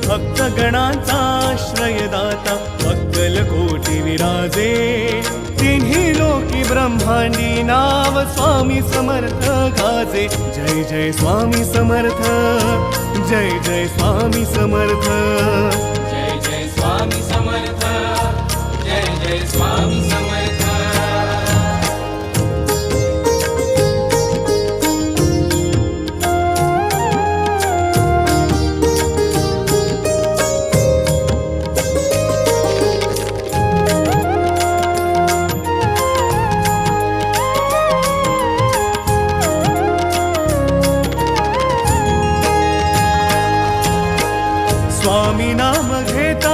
भक्तगणांचा आश्रयदाता अक्कलकोटी विराजे तिन्ही लोकी ब्रह्मांडी नाव स्वामी समर्थ गाजे जय जय स्वामी समर्थ जय जय स्वामी समर्थ जय जय स्वामी समर्थ जय जय स्वामी समर्थ स्वामी नाम घेता